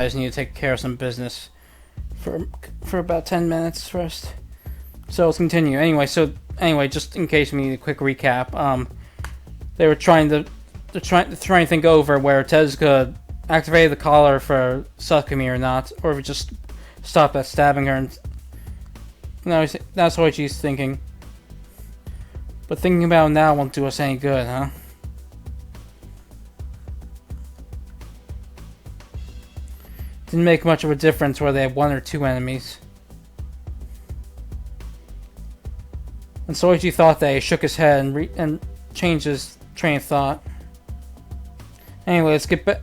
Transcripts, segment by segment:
guys need to take care of some business for about 10 minutes first. So let's continue. Anyway, just in case we need a quick recap, they were trying to think over where Tezuka activated the collar for Sakumi or not, or if it just stopped at stabbing her. And that's what she's thinking. But thinking about it now won't do us any good, huh? Didn't make much of a difference whether they had one or two enemies. And Soichi thought that he shook his head and changed his train of thought. Anyway, let's get back.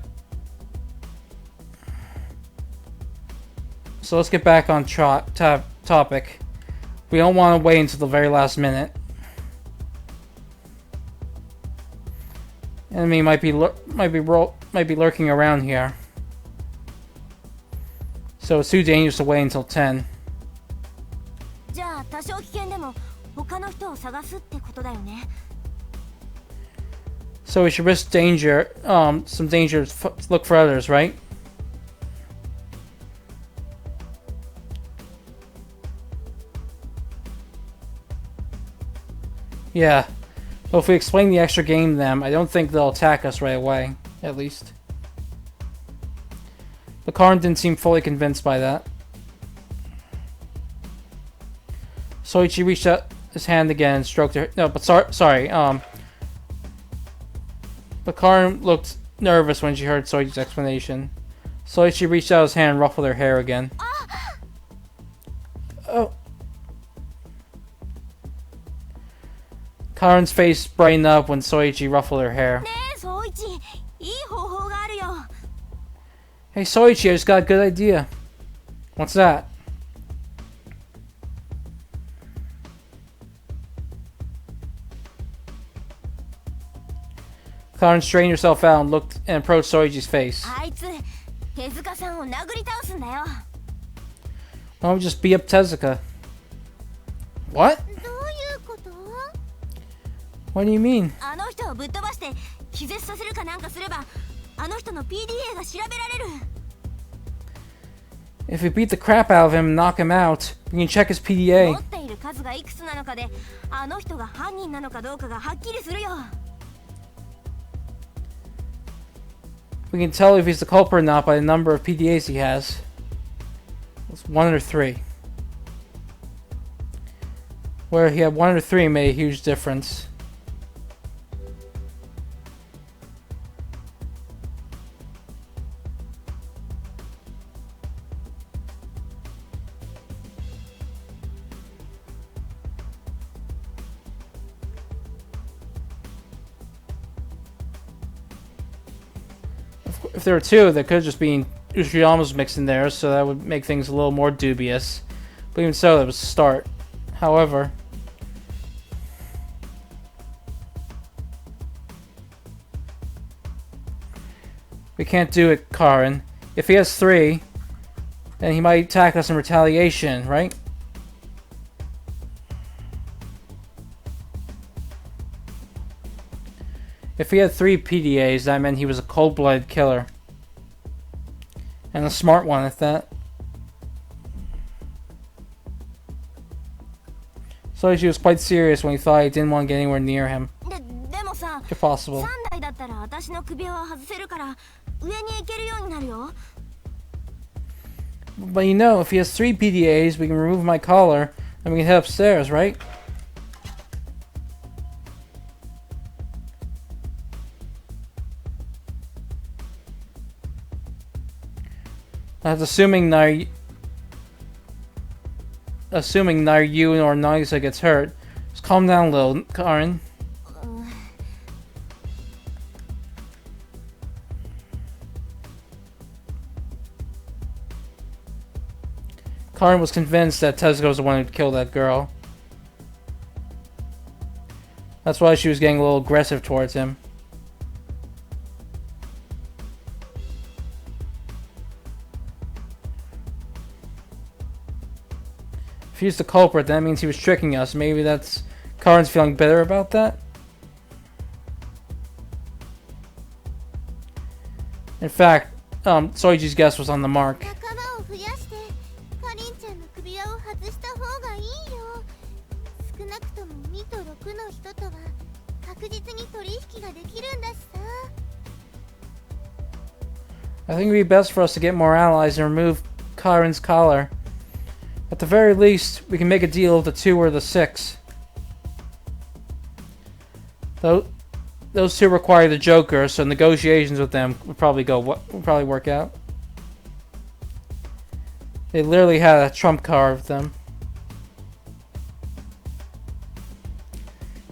So let's get back on topic. We don't want to wait until the very last minute. Enemy might be lurking around here. So it's too dangerous to wait until 10. So we should risk danger, some danger to look for others, right? Yeah. Well, if we explain the extra game to them, I don't think they'll attack us right away, at least. But Karin didn't seem fully convinced by that. Soichi reached out his hand again and stroked her. No, but sorry. But Karin looked nervous when she heard Soichi's explanation. Soichi reached out his hand and ruffled her hair again. Oh. Karin's face brightened up when Soichi ruffled her hair. Hey Soichi, I just got a good idea. What's that? Karin straightened herself out and looked and approached Soichi's face. Why don't we just beat up Tezuka? What? What do you mean? If we beat the crap out of him and knock him out, we can check his PDA. We can tell if he's the culprit or not by the number of PDAs he has. It's 1 or 3. Where he had 1 or 3 made a huge difference. If there were 2, there could just be Uchiyama's mixed in there, so that would make things a little more dubious. But even so, that was a start. However, we can't do it, Karin. If he has 3, then he might attack us in retaliation, right? If he had 3 PDAs, that meant he was a cold-blooded killer. And a smart one at that. So she was quite serious when he thought he didn't want to get anywhere near him. If possible. But you know, if he has 3 PDAs, we can remove my collar and we can head upstairs, right? That's assuming neither you nor Nagisa gets hurt. Just calm down a little, Karin. Karin was convinced that Tezuka was the one who killed that girl. That's why she was getting a little aggressive towards him. If he's the culprit, that means he was tricking us. Maybe that's Karin's feeling better about that. In fact, Soichi's guess was on the mark. 仲間を増やしてかりんちゃんの首輪を外した方がいいよ。少なくとも2と6の人とは確実に取引ができるんだしさ。 I think it would be best for us to get more allies and remove Karin's collar. At the very least, we can make a deal with the 2 or the 6. Those 2 require the Joker, so negotiations with them would probably work out. They literally had a trump card with them.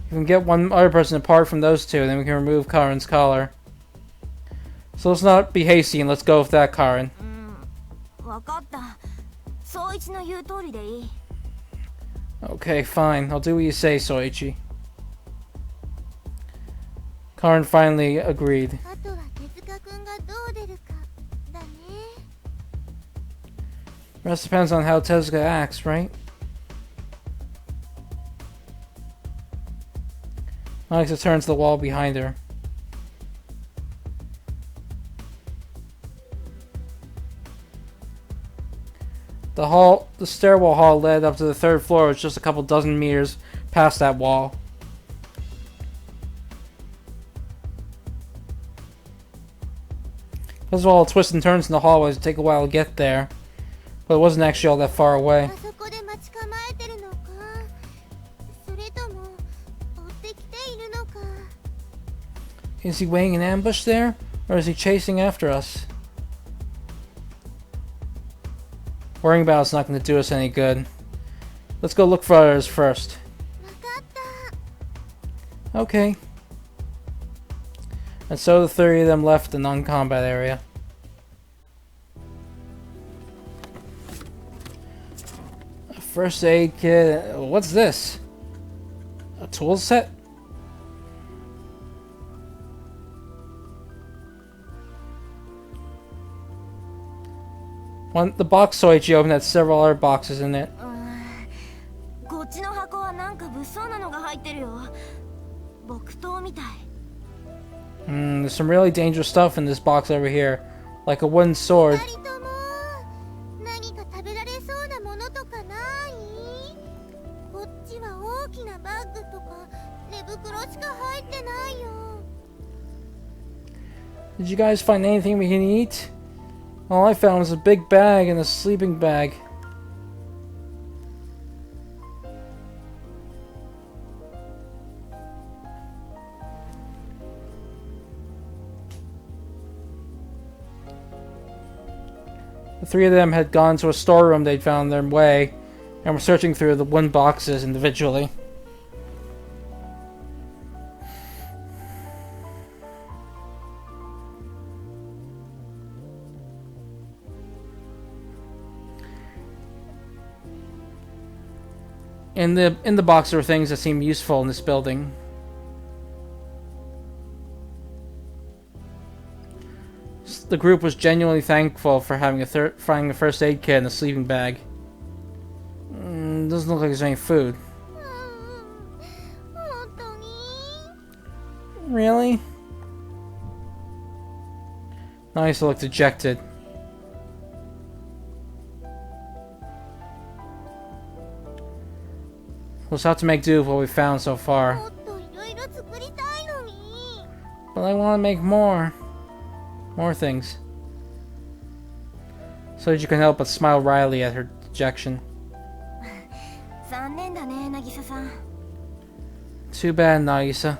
If we can get one other person apart from those 2, then we can remove Karin's collar. So let's not be hasty and let's go with that, Karin. 分かった。総一の言う通りでいい。 Okay, fine. I'll do what you say, Soichi. Karin finally agreed. あとは手塚くんがどう出るかだね。 Rest depends on how Tezuka acts, right? Alexa turns to the wall behind her. The stairwell hall led up to the 3rd floor, which was just a couple dozen meters past that wall. Because of all the twists and turns in the hallways, it'd take a while to get there. But it wasn't actually all that far away. あそこで待ち構えてるのか。それとも追ってきているのか。 Is he weighing an ambush there? Or is he chasing after us? Worrying about it's not going to do us any good. Let's go look for others first. 分かった。 Okay. And so the 3 of them left the non-combat area. A first aid kit. What's this? A tool set? The box Soichi opened had several other boxes in it. こっちの箱はなんか物騒なのが入ってるよ。木刀みたい。 There's some really dangerous stuff in this box over here. Like a wooden sword. 二人とも何か食べられそうなものとかない？こっちは大きなバッグとか寝袋しか入ってないよ。 Did you guys find anything we can eat? All I found was a big bag and a sleeping bag. The 3 of them had gone to a storeroom they'd found their way and were searching through the wooden boxes individually. In the box there were things that seemed useful in this building. The group was genuinely thankful for having finding a first aid kit and a sleeping bag. Doesn't look like there's any food. 本当に？ Really? Nice looked dejected. We'll just have to make do with what we found so far. もっといろいろ作りたいのに。 But I want to make more. More things. So that you can help but smile wryly at her dejection. 残念だね、渚さん。 Too bad, Nagisa.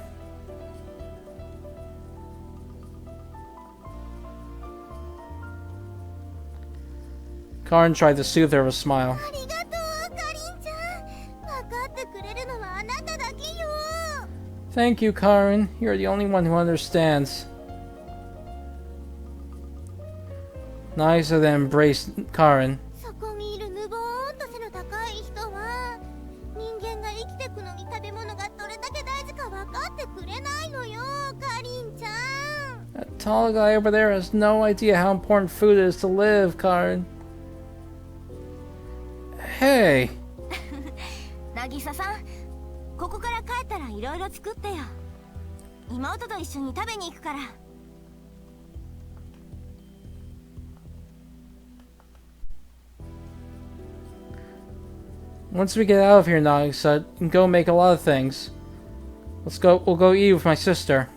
Karin tried to soothe her with a smile. ありがとう、かりんちゃん。分かってくれるのはあなただけよ。 Thank you, Karin. You're the only one who understands. Nagisa then embraced Karin. そこにいる無謀と背の高い人は人間が生きてくのに食べ物がどれだけ大事か分かってくれないのよ、かりんちゃん。 That tall guy over there has no idea how important food is to live, Karin. Hey. 渚さん、ここから帰ったらいろいろ作ってよ。妹と一緒に食べに行くから。Once we get out of here, Nagisa, we can go make a lot of things. Let's go. We'll go eat with my sister.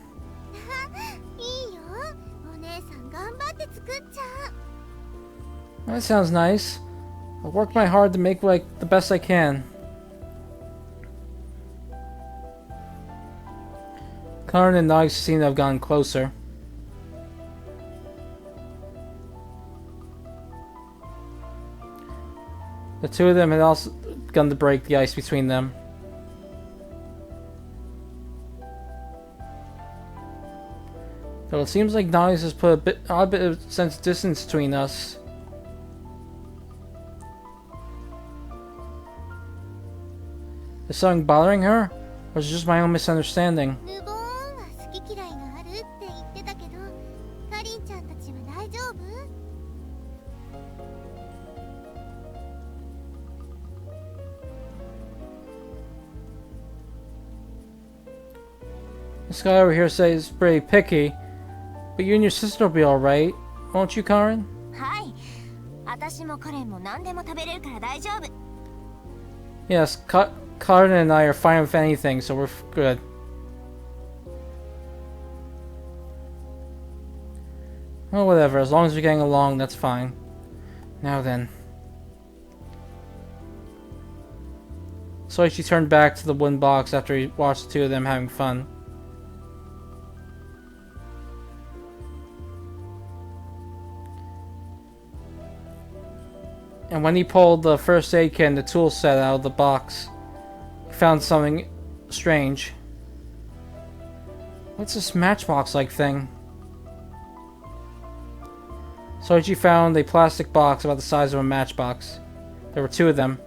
いいよ、お姉さん頑張って作っちゃう。 That sounds nice. I'll work my hard to make like the best I can. Karin and Nagisa seem to have gotten closer. The two of them had also begun to break the ice between them. Though it seems like Nagisa has put a odd bit of sense of distance between us. Is something bothering her? Or is it just my own misunderstanding? ルボーンは好き嫌いがあるって言ってたけど、かりんちゃんたちは大丈夫？ This guy over here says he's pretty picky, but you and your sister will be alright, won't you, Karin? はい。私もカレンも何でも食べれるから大丈夫。 Yes, Karin and I are fine with anything, so we're good. Well, whatever, as long as we're getting along, that's fine. Now then. Soichi turned back to the wooden box after he watched the two of them having fun. And when he pulled the first aid kit and the tool set out of the box, he found something strange. What's this matchbox-like thing? Soichi found a plastic box about the size of a matchbox. There were two of them.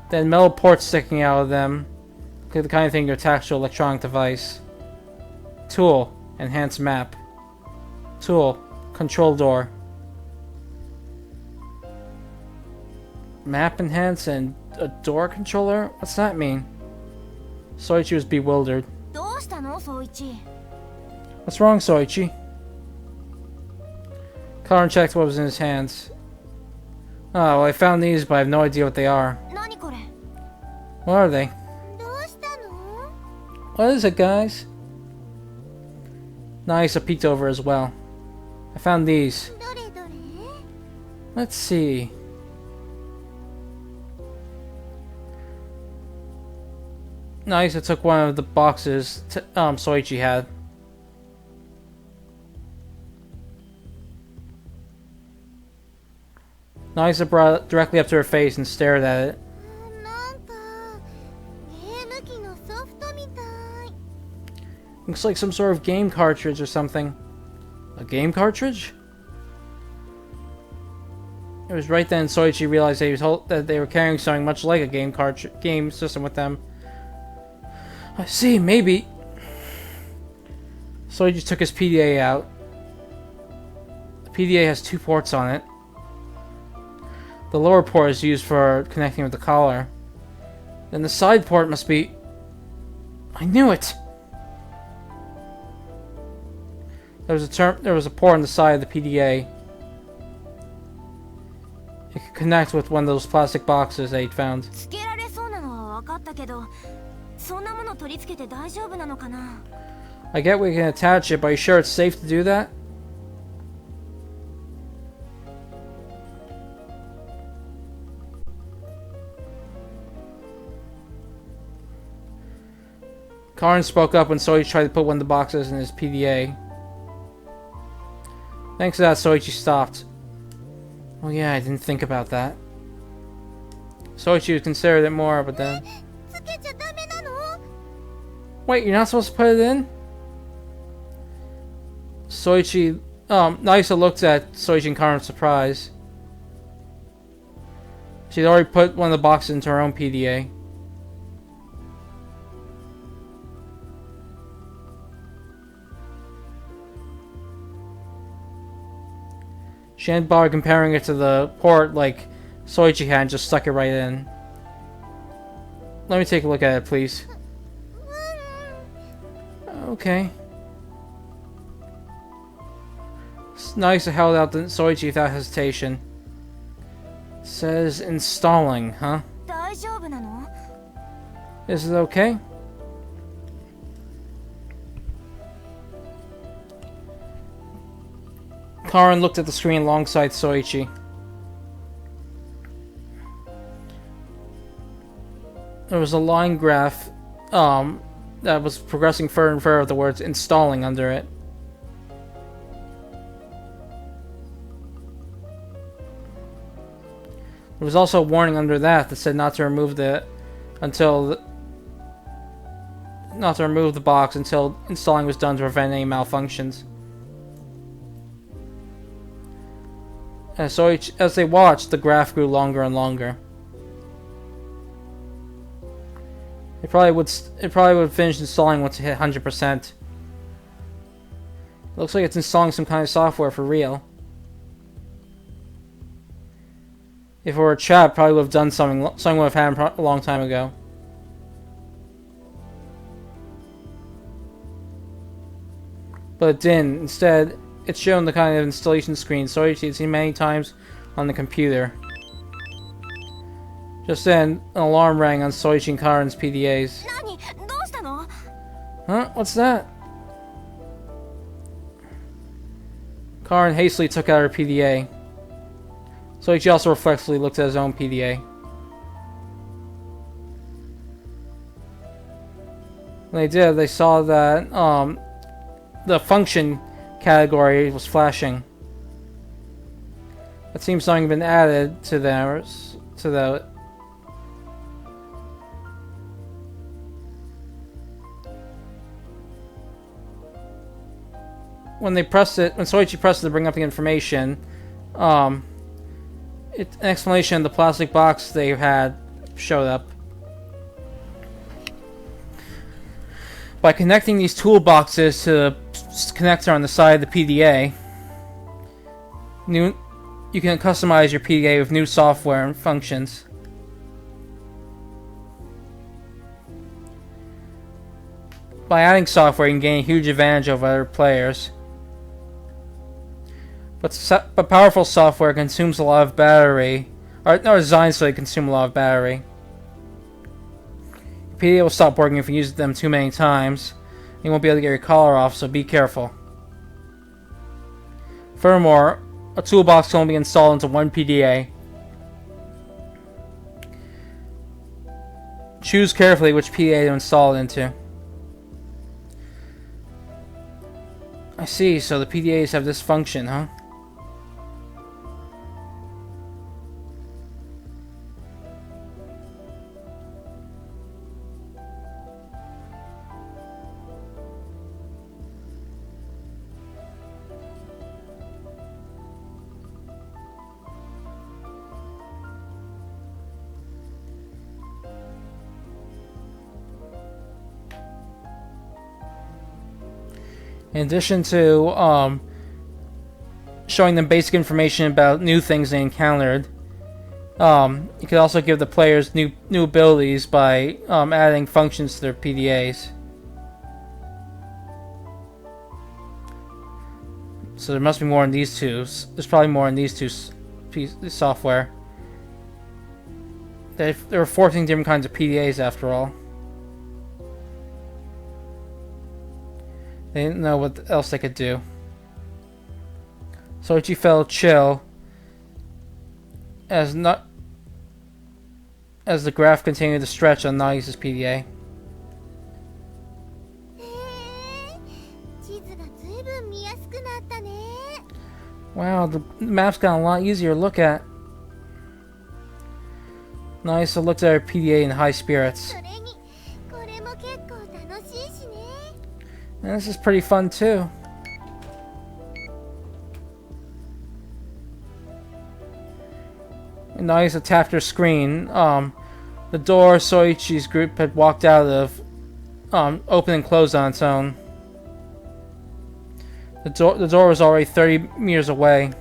Then metal ports sticking out of them. The kind of thing you attach to an electronic device. Tool. Enhanced map. Tool. Control door. Map enhance and a door controller? What's that mean? Soichi was bewildered. どうしたの、総一？ What's wrong, Soichi? Karin checked what was in his hands. Oh, well, I found these, but I have no idea what they are. 何これ？ What are they? どうしたの？ What is it, guys? Nagisa peeked over as well. I found these. どれどれ？ Let's see. Nagisa took one of the boxes Soichi had. Nagisa brought it directly up to her face and stared at it. なんかゲーム機のソフトみたい。 Looks like some sort of game cartridge or something. A game cartridge? It was right then Soichi realized that they were carrying something much like a game system with them. I see, maybe. Soichi took his PDA out. The PDA has two ports on it. The lower port is used for connecting with the collar. Then the side port must be... I knew it! There was a port on the side of the PDA. It could connect with one of those plastic boxes they'd found. つけられそうなのは分かったけど、そんなもの取り付けて大丈夫なのかな？ I get we can attach it, but are you sure it's safe to do that? Karin spoke up when Soichi tried to put one of the boxes in his PDA. Thanks to that, Soichi stopped. Oh yeah, I didn't think about that. Soichi considered it more, but then... つけちゃダメなの？ Wait, you're not supposed to put it in? Soichi... Nagisa looked at Soichi and Karin with surprise. She'd already put one of the boxes into her own PDA. She hadn't bothered comparing it to the port like Soichi had and just stuck it right in. Let me take a look at it, please. Okay. Nagisa held out to Soichi without hesitation. Says installing, huh? 大丈夫なの？ Is it okay? Karin looked at the screen alongside Soichi. There was a line graph that was progressing further and further with the words installing under it. There was also a warning under that said not to remove the box until installing was done to prevent any malfunctions. As they watched, the graph grew longer and longer. It probably would finish installing once it hit 100%. Looks like it's installing some kind of software for real. If it were a chat, it probably would have done something would have happened a long time ago. But it didn't. Instead, it's shown the kind of installation screen Soichi had seen many times on the computer. Just then, an alarm rang on Soichi and Karin's PDAs. Huh? What's that? Karin hastily took out her PDA. Soichi also reflexively looked at his own PDA. When they did, they saw that the function category was flashing. It seems something had been added to the. When Soichi pressed it to bring up the information, an explanation of the plastic box they had showed up. By connecting these toolboxes to the connector on the side of the PDA, you can customize your PDA with new software and functions. By adding software, you can gain a huge advantage over other players. But powerful software consumes a lot of battery, or designed so they consume a lot of battery. Your PDA will stop working if you use them too many times. You won't be able to get your collar off, so be careful. Furthermore, a toolbox can only be installed into one PDA. Choose carefully which PDA to install it into. I see, so the PDAs have this function, huh? In addition to showing them basic information about new things they encountered, you could also give the players new abilities by adding functions to their PDAs. So there must be more in these two. There's probably more in these two software. There were 14 different kinds of PDAs after all. They didn't know what else they could do. Soichi felt chill as the graph continued to stretch on Nagisa's PDA. Wow, the map's got a lot easier to look at. Nagisa looked at her PDA in high spirits. And this is pretty fun too. And Nagisa tapped her screen. The door Soichi's group had walked out of opened and closed on its own. The door was already 30 meters away.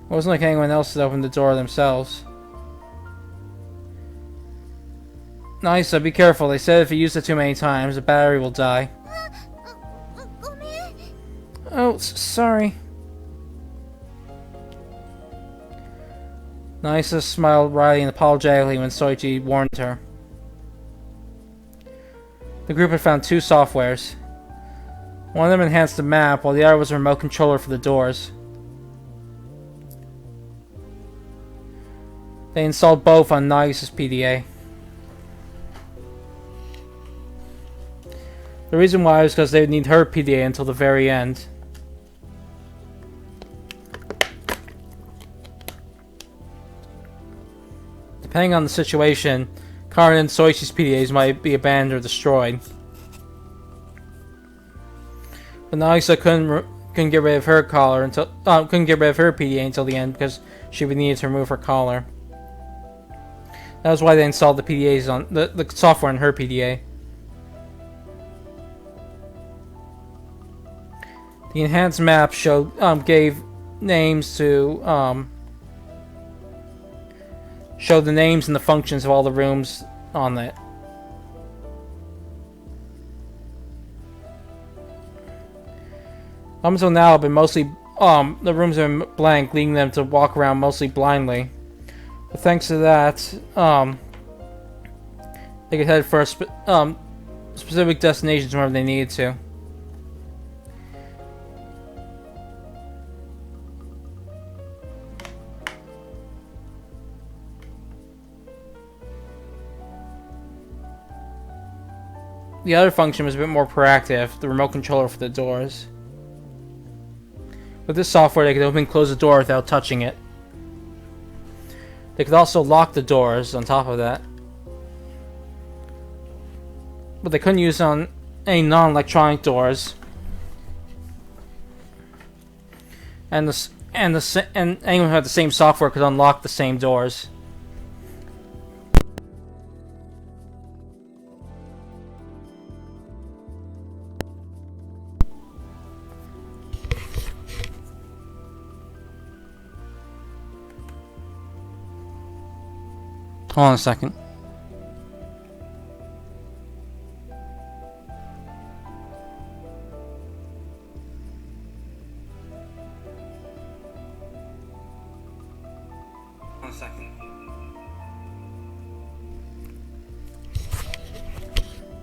It wasn't like anyone else had opened the door themselves. Nagisa, be careful. They said if you use it too many times, the battery will die. Oh, sorry. Nagisa smiled wryly and apologetically when Soichi warned her. The group had found 2 softwares. One of them enhanced the map, while the other was a remote controller for the doors. They installed both on Nagisa's PDA. The reason why was because they would need her PDA until the very end. Depending on the situation, Karin and Soichi's PDAs might be abandoned or destroyed. But Nagisa couldn't get rid of her collar until couldn't get rid of her PDA until the end because she would need to remove her collar. That was why they installed the PDAs on the software on her PDA. The enhanced map gave names to showed the names and the functions of all the rooms on it. Up until now, the rooms have been blank, leading them to walk around mostly blindly. But thanks to that, they could head for specific destinations wherever they needed to. The other function was a bit more proactive, the remote controller for the doors. With this software, they could open and close the door without touching it. They could also lock the doors on top of that. But they couldn't use on any non-electronic doors. And anyone who had the same software could unlock the same doors. Hold on a second.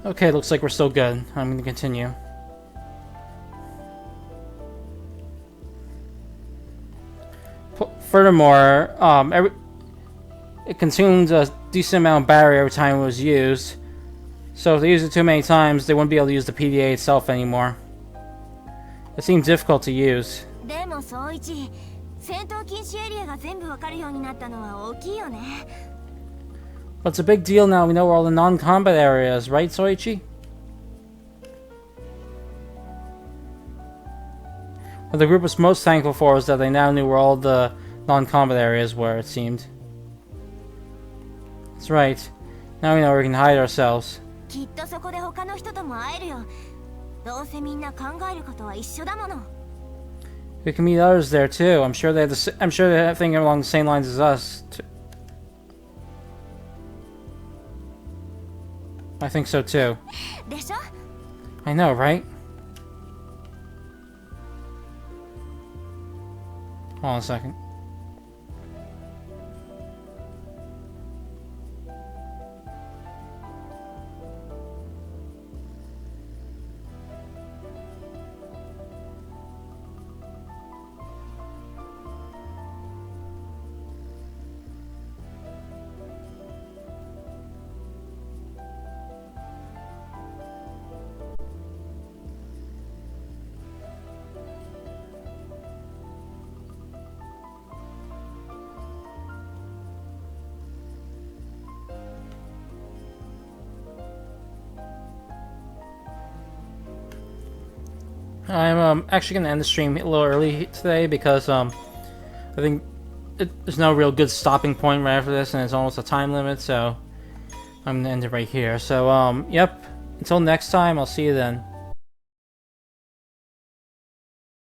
Okay, looks like we're still good. I'm going to continue. Furthermore, it consumed a decent amount of battery every time it was used. So if they use it too many times, they wouldn't be able to use the PDA itself anymore. It seems difficult to use. But it's a big deal now we know where all the non-combat areas, right, Soichi? What the group was most thankful for was that they now knew where all the non-combat areas were, it seemed. That's right. Now we know where we can hide ourselves. We can meet others there too. I'm sure they have thinking along the same lines as us. I think so too. I know, right? Hold on a second. I'm actually going to end the stream a little early today because I think there's no real good stopping point right after this, and it's almost a time limit, so I'm going to end it right here. So, yep, until next time, I'll see you then.